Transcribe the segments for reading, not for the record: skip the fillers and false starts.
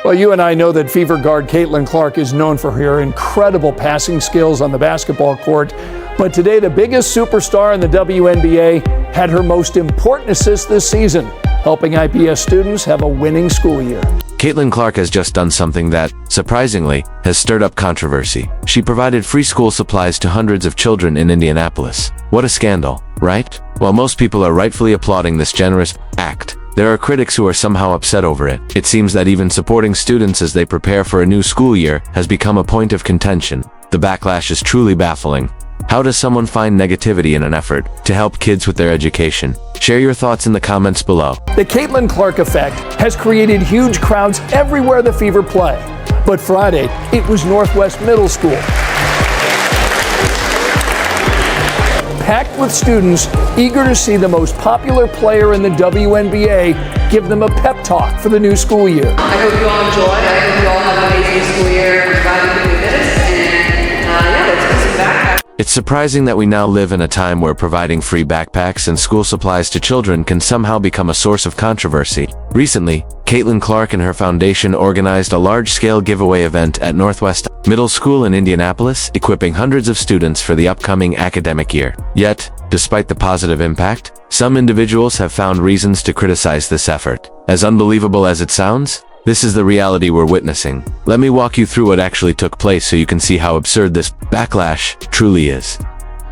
Well, you and I know that Fever guard Caitlin Clark is known for her incredible passing skills on the basketball court. But today, the biggest superstar in the WNBA had her most important assist this season, helping IPS students have a winning school year. Caitlin Clark has just done something that, surprisingly, has stirred up controversy. She provided free school supplies to hundreds of children in Indianapolis. What a scandal, right? While most people are rightfully applauding this generous act, there are critics who are somehow upset over it. It seems that even supporting students as they prepare for a new school year has become a point of contention. The backlash is truly baffling. How does someone find negativity in an effort to help kids with their education? Share your thoughts in the comments below. The Caitlin Clark effect has created huge crowds everywhere the Fever play. But Friday, it was Northwest Middle School, packed with students eager to see the most popular player in the WNBA give them a pep talk for the new school year. I hope you all enjoy. I hope you all have an amazing school year. We're glad you could do this. And let's put some backpacks. It's surprising that we now live in a time where providing free backpacks and school supplies to children can somehow become a source of controversy. Recently, Caitlin Clark and her foundation organized a large-scale giveaway event at Northwest Middle School in Indianapolis, equipping hundreds of students for the upcoming academic year. Yet, despite the positive impact, some individuals have found reasons to criticize this effort. As unbelievable as it sounds, this is the reality we're witnessing. Let me walk you through what actually took place so you can see how absurd this backlash truly is.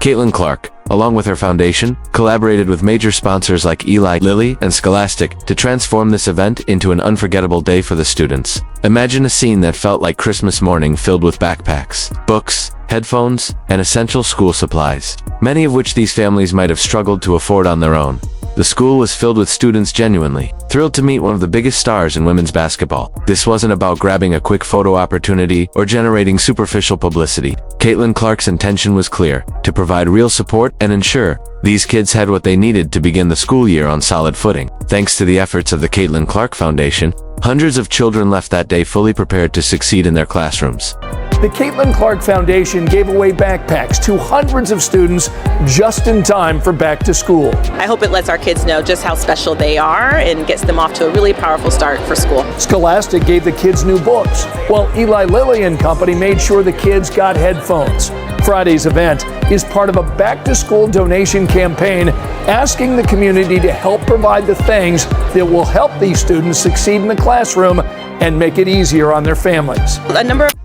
Caitlin Clark, along with her foundation, collaborated with major sponsors like Eli Lilly and Scholastic to transform this event into an unforgettable day for the students. Imagine a scene that felt like Christmas morning filled with backpacks, books, headphones, and essential school supplies, many of which these families might have struggled to afford on their own. The school was filled with students genuinely thrilled to meet one of the biggest stars in women's basketball. This wasn't about grabbing a quick photo opportunity or generating superficial publicity. Caitlin Clark's intention was clear: to provide real support and ensure these kids had what they needed to begin the school year on solid footing. Thanks to the efforts of the Caitlin Clark Foundation, hundreds of children left that day fully prepared to succeed in their classrooms. The Caitlin Clark Foundation gave away backpacks to hundreds of students just in time for back to school. I hope it lets our kids know just how special they are and gets them off to a really powerful start for school. Scholastic gave the kids new books, while Eli Lilly and Company made sure the kids got headphones. Friday's event is part of a back-to-school donation campaign asking the community to help provide the things that will help these students succeed in the classroom and make it easier on their families.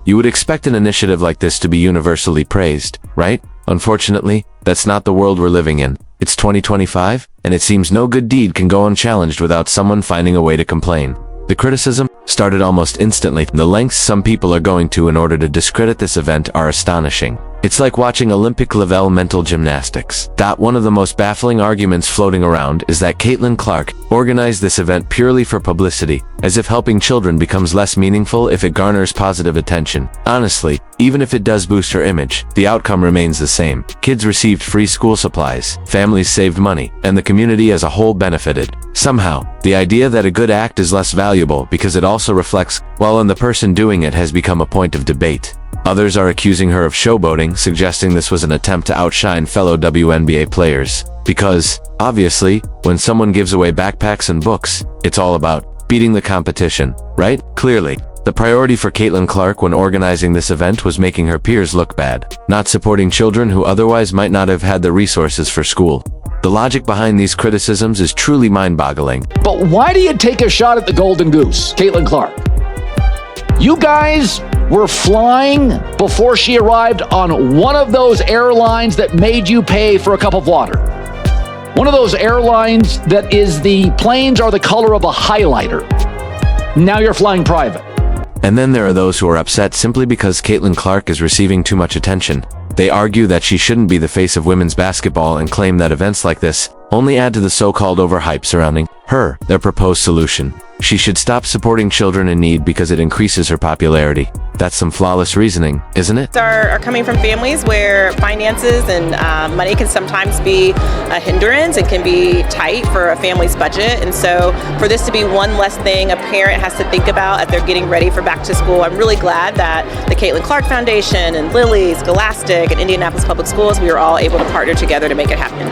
You would expect an initiative like this to be universally praised, right? Unfortunately, that's not the world we're living in. It's 2025, and it seems no good deed can go unchallenged without someone finding a way to complain. The criticism started almost instantly. The lengths some people are going to in order to discredit this event are astonishing. It's like watching Olympic-level mental gymnastics. One of the most baffling arguments floating around is that Caitlin Clark organized this event purely for publicity, as if helping children becomes less meaningful if it garners positive attention. Honestly, even if it does boost her image, the outcome remains the same. Kids received free school supplies, families saved money, and the community as a whole benefited. Somehow, the idea that a good act is less valuable because it also reflects well on the person doing it has become a point of debate. Others are accusing her of showboating, suggesting this was an attempt to outshine fellow WNBA players. Because, obviously, when someone gives away backpacks and books, it's all about beating the competition, right? Clearly, the priority for Caitlin Clark when organizing this event was making her peers look bad, not supporting children who otherwise might not have had the resources for school. The logic behind these criticisms is truly mind-boggling. But why do you take a shot at the Golden Goose, Caitlin Clark? You guys were flying before she arrived on one of those airlines that made you pay for a cup of water. One of those airlines that is the planes are the color of a highlighter. Now you're flying private. And then there are those who are upset simply because Caitlin Clark is receiving too much attention. They argue that she shouldn't be the face of women's basketball and claim that events like this only add to the so-called overhype surrounding her. Their proposed solution: she should stop supporting children in need because it increases her popularity. That's some flawless reasoning, isn't it? Are coming from families where finances and money can sometimes be a hindrance and can be tight for a family's budget. And so for this to be one less thing a parent has to think about as they're getting ready for back to school, I'm really glad that the Caitlin Clark Foundation and Lilly, Scholastic, and Indianapolis Public Schools, we were all able to partner together to make it happen.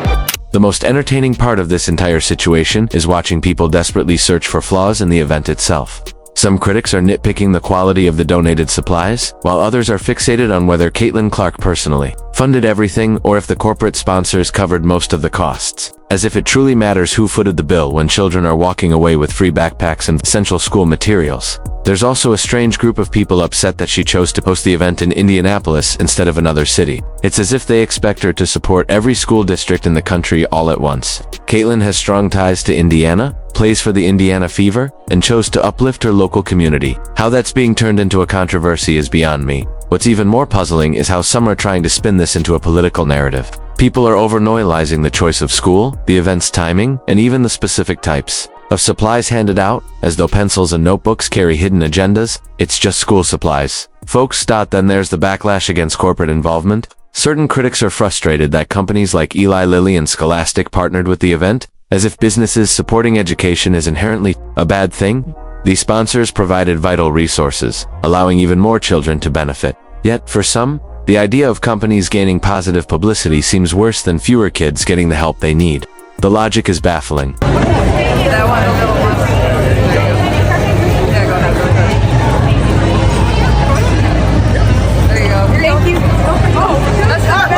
The most entertaining part of this entire situation is watching people desperately search for flaws in the event itself. Some critics are nitpicking the quality of the donated supplies, while others are fixated on whether Caitlin Clark personally funded everything or if the corporate sponsors covered most of the costs. As if it truly matters who footed the bill when children are walking away with free backpacks and essential school materials. There's also a strange group of people upset that she chose to host the event in Indianapolis instead of another city. It's as if they expect her to support every school district in the country all at once. Caitlin has strong ties to Indiana, plays for the Indiana Fever, and chose to uplift her local community. How that's being turned into a controversy is beyond me. What's even more puzzling is how some are trying to spin this into a political narrative. People are over-noilizing the choice of school, the event's timing, and even the specific types of supplies handed out, as though pencils and notebooks carry hidden agendas. It's just school supplies, folks. Then there's the backlash against corporate involvement. Certain critics are frustrated that companies like Eli Lilly and Scholastic partnered with the event, as if businesses supporting education is inherently a bad thing. These sponsors provided vital resources, allowing even more children to benefit. Yet, for some, the idea of companies gaining positive publicity seems worse than fewer kids getting the help they need. The logic is baffling. That one, a little one. Yeah, go ahead. There you go. Thank you. Oh, that's not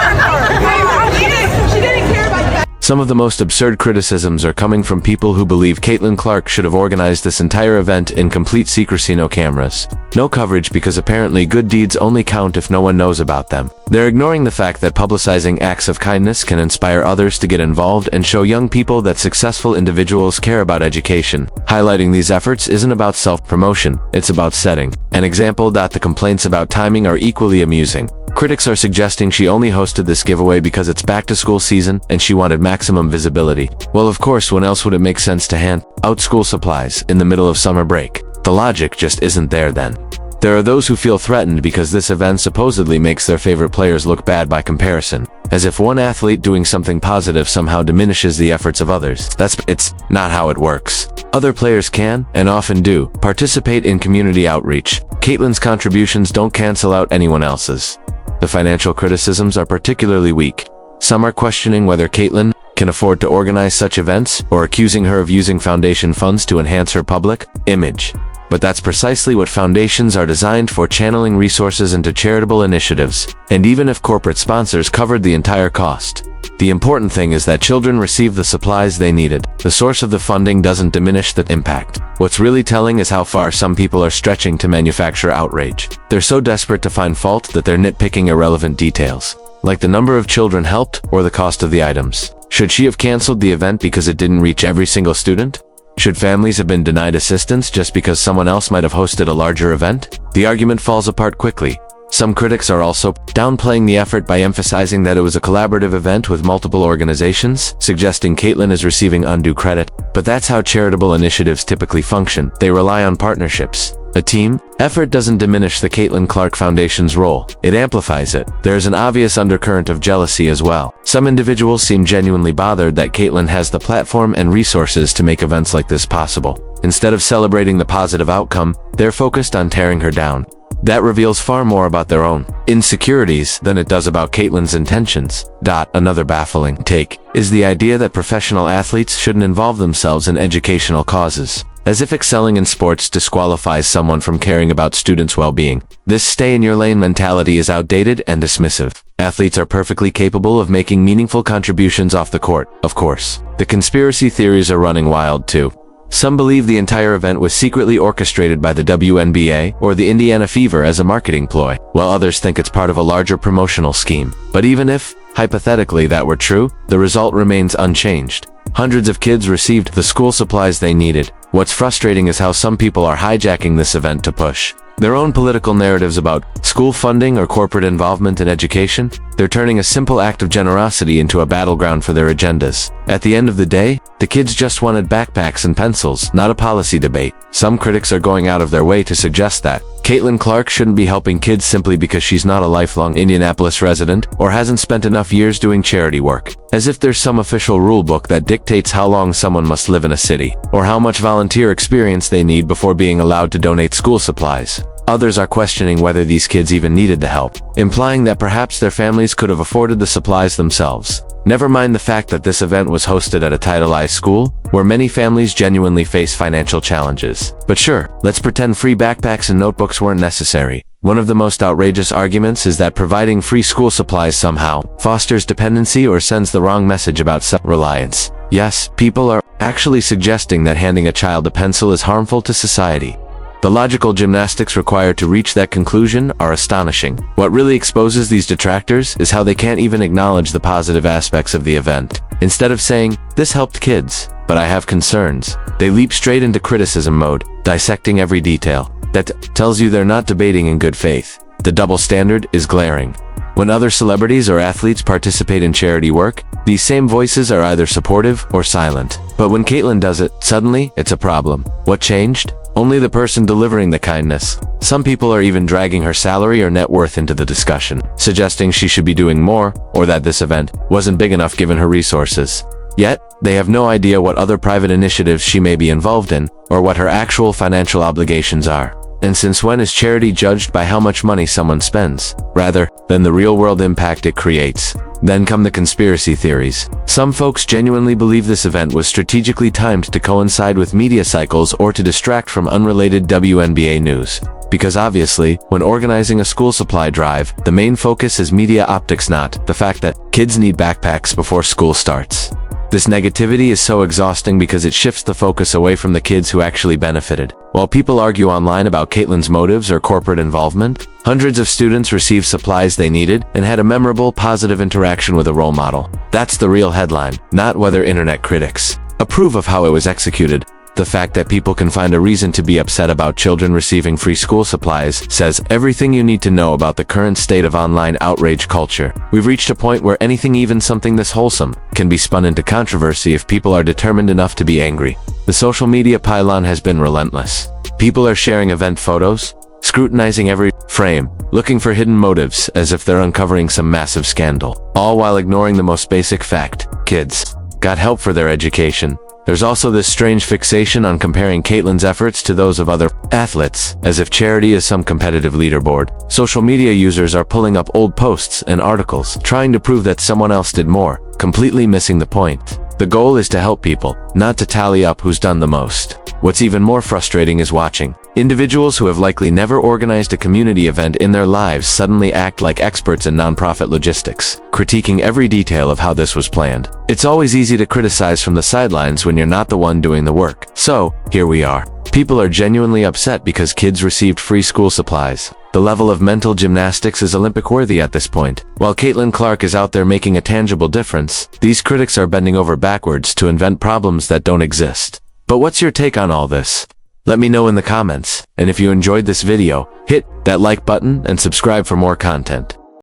she didn't care about that. Some of the most absurd criticisms are coming from people who believe Caitlin Clark should have organized this entire event in complete secrecy, no cameras, no coverage, because apparently good deeds only count if no one knows about them. They're ignoring the fact that publicizing acts of kindness can inspire others to get involved and show young people that successful individuals care about education. Highlighting these efforts isn't about self-promotion, it's about setting an example. The complaints about timing are equally amusing. Critics are suggesting she only hosted this giveaway because it's back-to-school season and she wanted maximum visibility. Well, of course, when else would it make sense to hand out school supplies in the middle of summer break? The logic just isn't there then. There are those who feel threatened because this event supposedly makes their favorite players look bad by comparison, as if one athlete doing something positive somehow diminishes the efforts of others. It's not how it works. Other players can, and often do, participate in community outreach. Caitlin's contributions don't cancel out anyone else's. The financial criticisms are particularly weak. Some are questioning whether Caitlin can afford to organize such events, or accusing her of using foundation funds to enhance her public image. But that's precisely what foundations are designed for, channeling resources into charitable initiatives. And even if corporate sponsors covered the entire cost, the important thing is that children receive the supplies they needed. The source of the funding doesn't diminish the impact. What's really telling is how far some people are stretching to manufacture outrage. They're so desperate to find fault that they're nitpicking irrelevant details, like the number of children helped or the cost of the items. Should she have canceled the event because it didn't reach every single student? Should families have been denied assistance just because someone else might have hosted a larger event? The argument falls apart quickly. Some critics are also downplaying the effort by emphasizing that it was a collaborative event with multiple organizations, suggesting Caitlin is receiving undue credit. But that's how charitable initiatives typically function. They rely on partnerships. A team effort doesn't diminish the Caitlin Clark Foundation's role, it amplifies it. There's an obvious undercurrent of jealousy as well. Some individuals seem genuinely bothered that Caitlin has the platform and resources to make events like this possible. Instead of celebrating the positive outcome, they're focused on tearing her down. That reveals far more about their own insecurities than it does about Caitlin's intentions. Another baffling take is the idea that professional athletes shouldn't involve themselves in educational causes, as if excelling in sports disqualifies someone from caring about students' well-being. This stay-in-your-lane mentality is outdated and dismissive. Athletes are perfectly capable of making meaningful contributions off the court, of course. The conspiracy theories are running wild too. Some believe the entire event was secretly orchestrated by the WNBA or the Indiana Fever as a marketing ploy, while others think it's part of a larger promotional scheme. But even if, hypothetically, that were true, the result remains unchanged. Hundreds of kids received the school supplies they needed. What's frustrating is how some people are hijacking this event to push their own political narratives about school funding or corporate involvement in education. They're turning a simple act of generosity into a battleground for their agendas. At the end of the day, the kids just wanted backpacks and pencils, not a policy debate. Some critics are going out of their way to suggest that Caitlin Clark shouldn't be helping kids simply because she's not a lifelong Indianapolis resident or hasn't spent enough years doing charity work, as if there's some official rule book that dictates how long someone must live in a city, or how much volunteer experience they need before being allowed to donate school supplies. Others are questioning whether these kids even needed the help, implying that perhaps their families could have afforded the supplies themselves. Never mind the fact that this event was hosted at a Title I school, where many families genuinely face financial challenges. But sure, let's pretend free backpacks and notebooks weren't necessary. One of the most outrageous arguments is that providing free school supplies somehow fosters dependency or sends the wrong message about self-reliance. Yes, people are actually suggesting that handing a child a pencil is harmful to society. The logical gymnastics required to reach that conclusion are astonishing. What really exposes these detractors is how they can't even acknowledge the positive aspects of the event. Instead of saying, "This helped kids, but I have concerns," they leap straight into criticism mode, dissecting every detail. That tells you they're not debating in good faith. The double standard is glaring. When other celebrities or athletes participate in charity work, these same voices are either supportive or silent. But when Caitlyn does it, suddenly it's a problem. What changed? Only the person delivering the kindness. Some people are even dragging her salary or net worth into the discussion, suggesting she should be doing more, or that this event wasn't big enough given her resources. Yet, they have no idea what other private initiatives she may be involved in, or what her actual financial obligations are. And since when is charity judged by how much money someone spends, rather than the real-world impact it creates? Then come the conspiracy theories. Some folks genuinely believe this event was strategically timed to coincide with media cycles or to distract from unrelated WNBA news. Because obviously, when organizing a school supply drive, the main focus is media optics, not the fact that kids need backpacks before school starts. This negativity is so exhausting because it shifts the focus away from the kids who actually benefited. While people argue online about Caitlyn's motives or corporate involvement, hundreds of students received supplies they needed and had a memorable, positive interaction with a role model. That's the real headline, not whether internet critics approve of how it was executed. The fact that people can find a reason to be upset about children receiving free school supplies says everything you need to know about the current state of online outrage culture. We've reached a point where anything, even something this wholesome, can be spun into controversy if people are determined enough to be angry. The social media pylon has been relentless. People are sharing event photos, scrutinizing every frame, looking for hidden motives as if they're uncovering some massive scandal, all while ignoring the most basic fact: kids got help for their education. There's also this strange fixation on comparing Caitlyn's efforts to those of other athletes, as if charity is some competitive leaderboard. Social media users are pulling up old posts and articles, trying to prove that someone else did more, completely missing the point. The goal is to help people, not to tally up who's done the most. What's even more frustrating is watching individuals who have likely never organized a community event in their lives suddenly act like experts in nonprofit logistics, critiquing every detail of how this was planned. It's always easy to criticize from the sidelines when you're not the one doing the work. So, here we are. People are genuinely upset because kids received free school supplies. The level of mental gymnastics is Olympic-worthy at this point. While Caitlyn Clark is out there making a tangible difference, these critics are bending over backwards to invent problems that don't exist. But what's your take on all this? Let me know in the comments, and if you enjoyed this video, hit that like button and subscribe for more content.